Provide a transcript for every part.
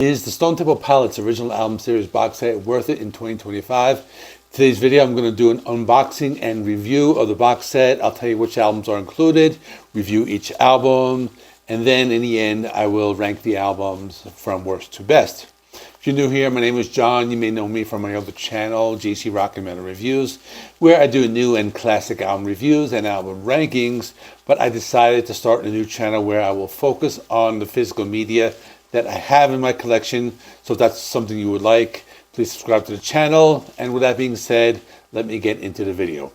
Is the Stone Temple Pilots original album series box set worth it in 2025? Today's video, I'm going to do an unboxing and review of the box set. I'll tell you which albums are included, review each album, and then in the end, I will rank the albums from worst to best. If you're new here, my name is John. You may know me from my other channel, JC Rock and Metal Reviews, where I do new and classic album reviews and album rankings, but I decided to start a new channel where I will focus on the physical media that I have in my collection. So if that's something you would like, please subscribe to the channel. And with that being said, let me get into the video.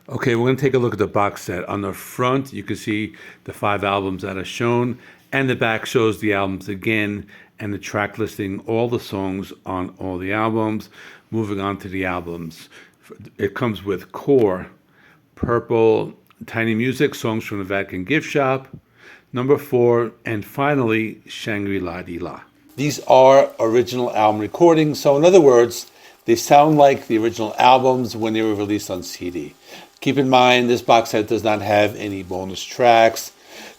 Okay, we're going to take a look at the box set. On the front, you can see the 5 albums that are shown, and the back shows the albums again, and the track listing all the songs on all the albums. Moving on to the albums. It comes with Core, Purple, Tiny Music, Songs from the Vatican Gift Shop, Number 4, and finally, Shangri-La-Di-La. These are original album recordings, so in other words, they sound like the original albums when they were released on CD. Keep in mind, this box set does not have any bonus tracks.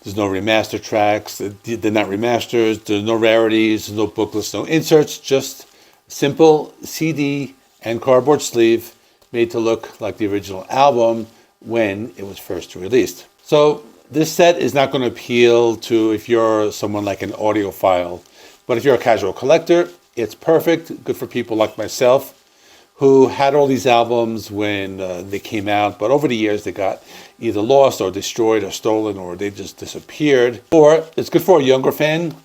There's no remaster tracks. They're not remasters. There's no rarities. There's no booklets, no inserts. Just simple CD and cardboard sleeve made to look like the original album when it was first released. So this set is not going to appeal to if you're someone like an audiophile, but if you're a casual collector, it's perfect. Good for people like myself who had all these albums when they came out, but over the years they got either lost or destroyed or stolen, or they just disappeared. Or it's good for a younger fan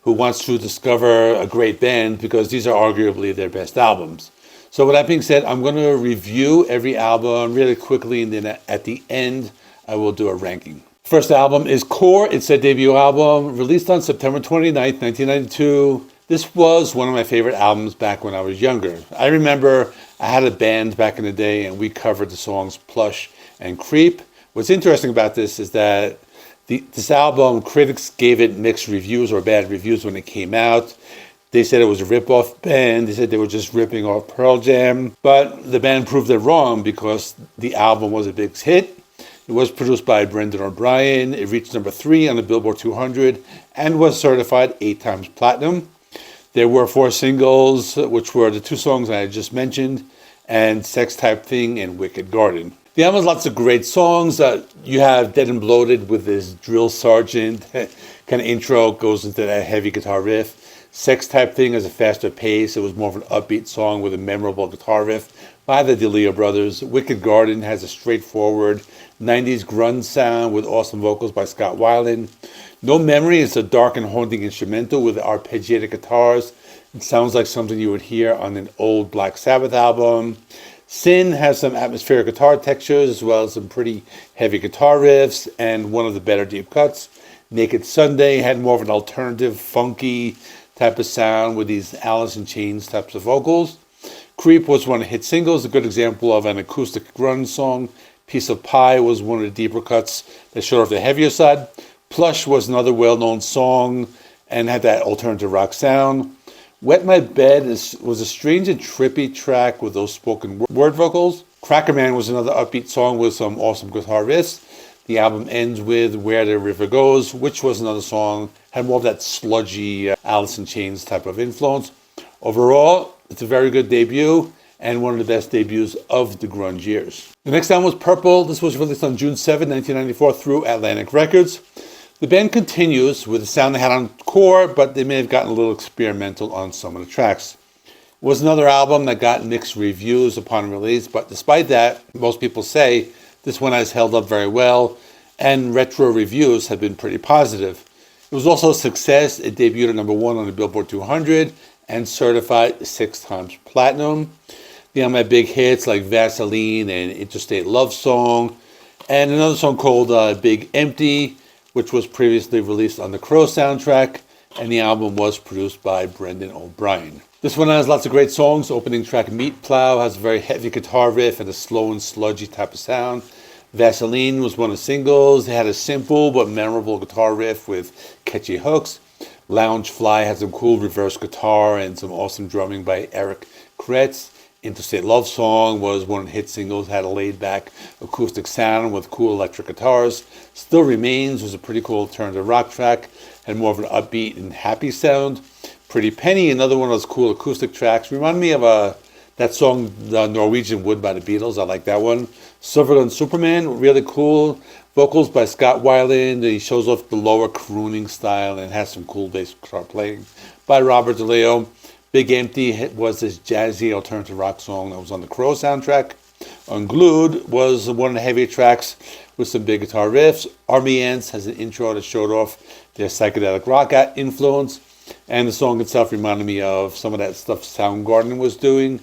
who wants to discover a great band because these are arguably their best albums. So with that being said, I'm going to review every album really quickly, and then at the end I will do a ranking. First album is Core. It's their debut album, released on September 29th, 1992. This was one of my favorite albums back when I was younger. I remember I had a band back in the day and we covered the songs Plush and Creep. What's interesting about this is that this album, critics gave it mixed reviews or bad reviews when it came out. They said it was a rip-off band. They said they were just ripping off Pearl Jam. But the band proved it wrong because the album was a big hit. It was produced by Brendan O'Brien. It reached number 3 on the Billboard 200 and was certified 8 times platinum. There were 4 singles, which were the 2 songs I just mentioned, and Sex Type Thing and Wicked Garden. The album has lots of great songs. You have Dead and Bloated with this drill sergeant kind of intro, goes into that heavy guitar riff. Sex Type Thing has a faster pace. It was more of an upbeat song with a memorable guitar riff by the DeLeo brothers. Wicked Garden has a straightforward 90s grunge sound with awesome vocals by Scott Weiland. No Memory is a dark and haunting instrumental with arpeggiated guitars. It sounds like something you would hear on an old Black Sabbath album. Sin has some atmospheric guitar textures as well as some pretty heavy guitar riffs and one of the better deep cuts. Naked Sunday had more of an alternative, funky type of sound with these Alice in Chains types of vocals. Creep was one of the hit singles, a good example of an acoustic grunge song. Piece of Pie was one of the deeper cuts that showed off the heavier side. Plush was another well-known song and had that alternative rock sound. Wet My Bed was a strange and trippy track with those spoken word vocals. Cracker Man was another upbeat song with some awesome guitar riffs. The album ends with Where the River Goes, which was another song, had more of that sludgy Alice in Chains type of influence. Overall, it's a very good debut and one of the best debuts of the grunge years. The next album was Purple. This was released on June 7, 1994 through Atlantic Records. The band continues with the sound they had on Core, but they may have gotten a little experimental on some of the tracks. It was another album that got mixed reviews upon release, but despite that, most people say this one has held up very well, and retro reviews have been pretty positive. It was also a success. It debuted at number 1 on the Billboard 200 and certified 6 times platinum. The album had big hits like Vaseline and Interstate Love Song, and another song called Big Empty, which was previously released on the Crow soundtrack, and the album was produced by Brendan O'Brien. This one has lots of great songs. Opening track Meat Plow has a very heavy guitar riff and a slow and sludgy type of sound. Vaseline was one of the singles. It had a simple but memorable guitar riff with catchy hooks. Lounge Fly had some cool reverse guitar and some awesome drumming by Eric Kretz. Interstate Love Song was one of the hit singles, had a laid-back acoustic sound with cool electric guitars. Still Remains was a pretty cool alternative rock track, had more of an upbeat and happy sound. Pretty Penny, another one of those cool acoustic tracks. Remind me of that song, The Norwegian Wood by the Beatles. I like that one. Silver Gun Superman, really cool. Vocals by Scott Weiland. He shows off the lower crooning style and has some cool bass guitar playing by Robert DeLeo. Big Empty was this jazzy alternative rock song that was on the Crow soundtrack. Unglued was one of the heavier tracks with some big guitar riffs. Army Ants has an intro that showed off their psychedelic rock influence. And the song itself reminded me of some of that stuff Soundgarden was doing.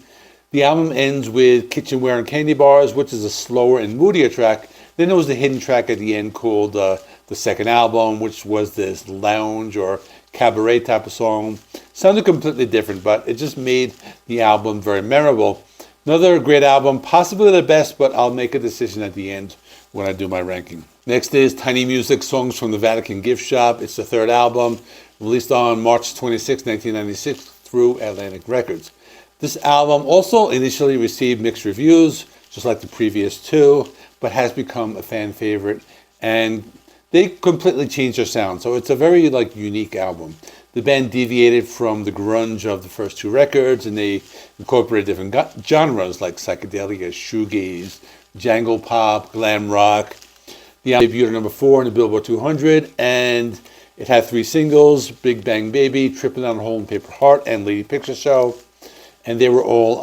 The album ends with Kitchenware and Candy Bars, which is a slower and moodier track. Then there was the hidden track at the end called the second album, which was this lounge or cabaret type of song. Sounded completely different, but it just made the album very memorable. Another great album, possibly the best, but I'll make a decision at the end when I do my ranking. Next is Tiny Music, Songs from the Vatican Gift Shop. It's the third album, released on March 26, 1996 through Atlantic Records. This album also initially received mixed reviews, just like the previous two, but has become a fan favorite, and they completely changed their sound. So it's a very unique album. The band deviated from the grunge of the first two records, and they incorporated different genres like psychedelia, shoegaze, jangle pop, glam rock. The album debuted at number 4 in the Billboard 200, and it had 3 singles: Big Bang Baby, Tripping Down a Hole in Paper Heart, and Lady Picture Show. And they were all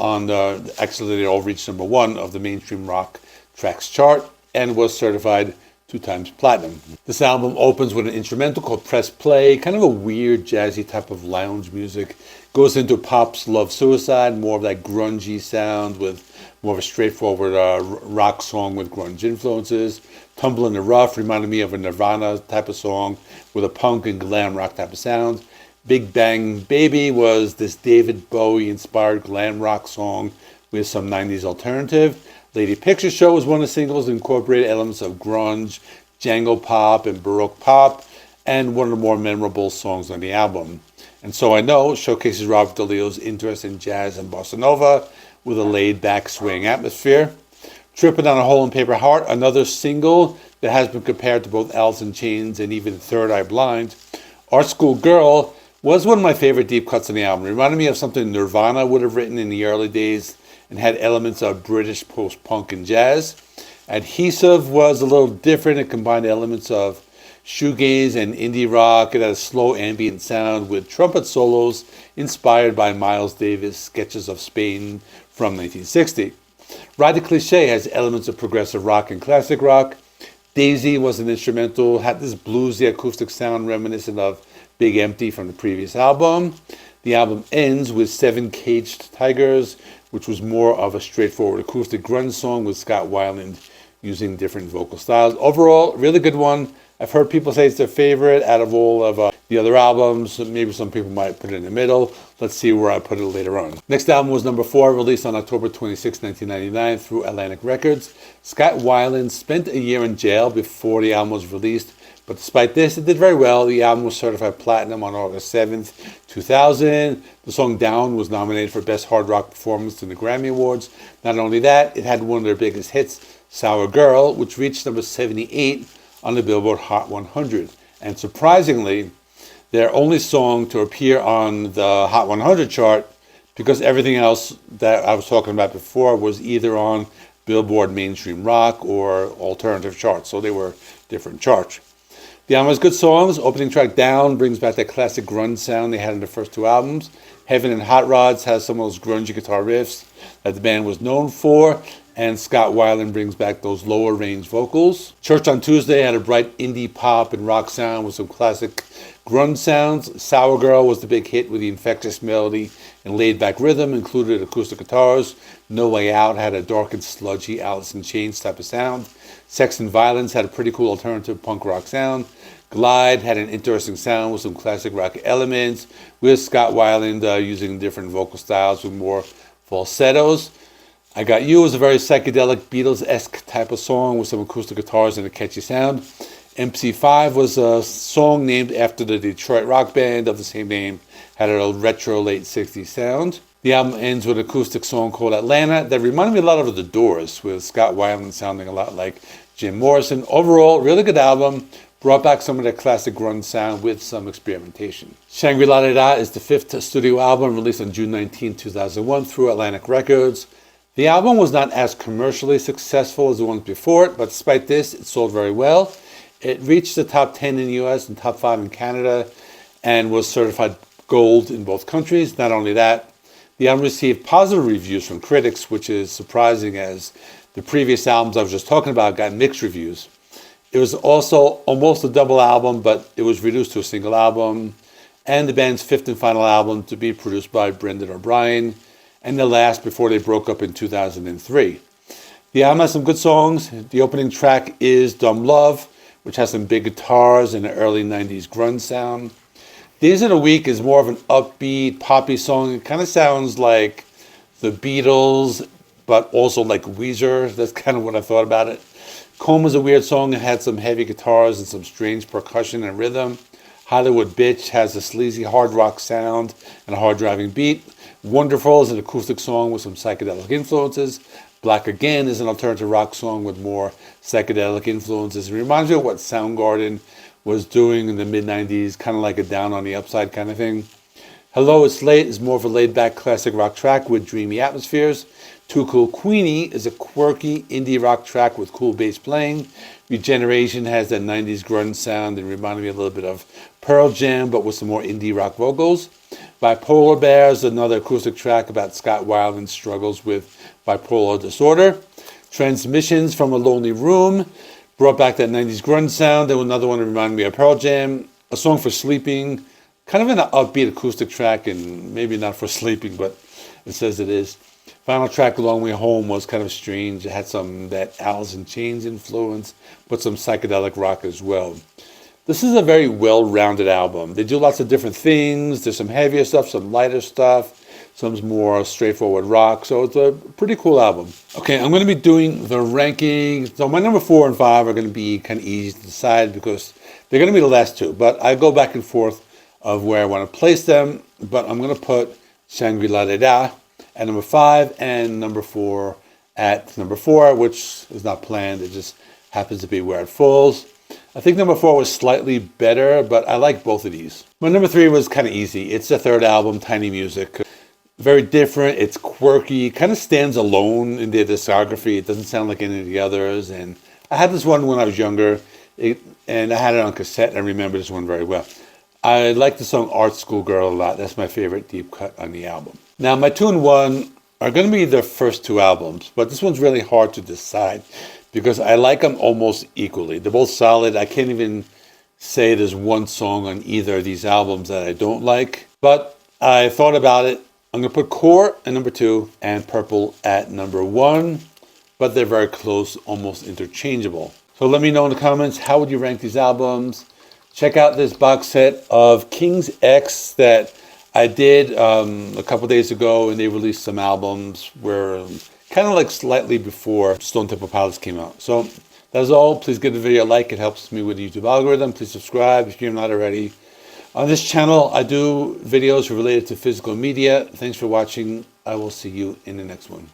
actually they all reached number 1 of the mainstream rock tracks chart and was certified 2 times platinum. This album opens with an instrumental called Press Play, kind of a weird jazzy type of lounge music. Goes into Pop's Love Suicide, more of that grungy sound with more of a straightforward rock song with grunge influences. Tumble in the Rough reminded me of a Nirvana type of song with a punk and glam rock type of sound. Big Bang Baby was this David Bowie inspired glam rock song with some 90s alternative. Lady Picture Show was one of the singles that incorporated elements of grunge, jangle pop, and baroque pop, and one of the more memorable songs on the album. And So I Know showcases Robert DeLeo's interest in jazz and bossa nova with a laid-back swing atmosphere. Tripping Down a Hole in Paper Heart, another single that has been compared to both Alice in Chains and even Third Eye Blind. Art School Girl was one of my favorite deep cuts on the album. It reminded me of something Nirvana would have written in the early days, and had elements of British post-punk and jazz. Adhesive was a little different. It combined elements of shoegaze and indie rock. It had a slow ambient sound with trumpet solos inspired by Miles Davis' Sketches of Spain from 1960. Ride the Cliché has elements of progressive rock and classic rock. Daisy was an instrumental, had this bluesy acoustic sound reminiscent of Big Empty from the previous album. The album ends with 7 Caged Tigers, which was more of a straightforward acoustic grunge song with Scott Weiland using different vocal styles. Overall, really good one. I've heard people say it's their favorite out of all of the other albums. Maybe some people might put it in the middle. Let's see where I put it later on. Next album was number 4, released on October 26, 1999 through Atlantic Records. Scott Weiland spent a year in jail before the album was released, but despite this, it did very well. The album was certified platinum on August 7th, 2000. The song Down was nominated for Best Hard Rock Performance in the Grammy Awards. Not only that, it had one of their biggest hits, Sour Girl, which reached number 78 on the Billboard Hot 100. And surprisingly, their only song to appear on the Hot 100 chart, because everything else that I was talking about before was either on Billboard Mainstream Rock or Alternative charts. So they were different charts. The album has good songs. Opening track Down brings back that classic grunge sound they had in the first 2 albums. Heaven and Hot Rods has some of those grungy guitar riffs that the band was known for. And Scott Weiland brings back those lower range vocals. Church on Tuesday had a bright indie pop and rock sound with some classic grunge sounds. Sour Girl was the big hit with the infectious melody and laid back rhythm, included acoustic guitars. No Way Out had a dark and sludgy Alice in Chains type of sound. Sex and Violence had a pretty cool alternative punk rock sound. Glide had an interesting sound with some classic rock elements, with Scott Weiland using different vocal styles with more falsettos. I Got You was a very psychedelic Beatles-esque type of song with some acoustic guitars and a catchy sound. MC5 was a song named after the Detroit rock band of the same name, had a retro late 60s sound. The album ends with an acoustic song called Atlanta that reminded me a lot of The Doors, with Scott Weiland sounding a lot like Jim Morrison. Overall, really good album. brought back some of their classic grunge sound with some experimentation. Shangri-La Da is the 5th studio album released on June 19, 2001 through Atlantic Records. The album was not as commercially successful as the ones before it, but despite this, it sold very well. It reached the top 10 in the US and top 5 in Canada and was certified gold in both countries. Not only that, the album received positive reviews from critics, which is surprising as the previous albums I was just talking about got mixed reviews. It was also almost a double album, but it was reduced to a single album, and the band's 5th and final album to be produced by Brendan O'Brien, and the last before they broke up in 2003. The album has some good songs. The opening track is Dumb Love, which has some big guitars and an early 90s grunge sound. Days of the Week is more of an upbeat, poppy song. It kind of sounds like the Beatles, but also like Weezer. That's kind of what I thought about it. Comb is a weird song. It had some heavy guitars and some strange percussion and rhythm. Hollywood Bitch has a sleazy hard rock sound and a hard driving beat. Wonderful is an acoustic song with some psychedelic influences. Black Again is an alternative rock song with more psychedelic influences. It reminds me of what Soundgarden was doing in the mid-90s, kind of like a Down on the Upside kind of thing. Hello, It's Late is more of a laid-back classic rock track with dreamy atmospheres. Too Cool Queenie is a quirky indie rock track with cool bass playing. Regeneration has that 90s grunge sound and reminded me a little bit of Pearl Jam, but with some more indie rock vocals. Bipolar Bear is another acoustic track about Scott Weiland's struggles with bipolar disorder. Transmissions from a Lonely Room brought back that 90s grunge sound. There was another one that reminded me of Pearl Jam. A Song for Sleeping, kind of an upbeat acoustic track, and maybe not for sleeping, but it says it is. Final track, Long Way Home, was kind of strange. It had some that Alice in Chains influence, but some psychedelic rock as well. This is a very well-rounded album. They do lots of different things. There's some heavier stuff, some lighter stuff, some more straightforward rock. So it's a pretty cool album. Okay, I'm going to be doing the ranking. So my number 4 and 5 are going to be kind of easy to decide because they're going to be the last two. But I go back and forth of where I want to place them. But I'm going to put Shangri-La Da at number 5 and number 4 at number 4, which is not planned. It just happens to be where it falls. I think number 4 was slightly better, but I like both of these. My number 3 was kind of easy. It's the third album, Tiny Music. Very different. It's quirky. Kind of stands alone in their discography. It doesn't sound like any of the others. And I had this one when I was younger, and I had it on cassette. I remember this one very well. I like the song Art School Girl a lot. That's my favorite deep cut on the album. Now, my 2 and 1 are going to be the first 2 albums, but this one's really hard to decide because I like them almost equally. They're both solid. I can't even say there's one song on either of these albums that I don't like, but I thought about it. I'm going to put Core at number 2 and Purple at number 1, but they're very close, almost interchangeable. So let me know in the comments, how would you rank these albums? Check out this box set of King's X that I did a couple days ago, and they released some albums where kind of like slightly before Stone Temple Pilots came out. So that's all. Please give the video a like. It helps me with the YouTube algorithm. Please subscribe if you're not already. On this channel, I do videos related to physical media. Thanks for watching. I will see you in the next one.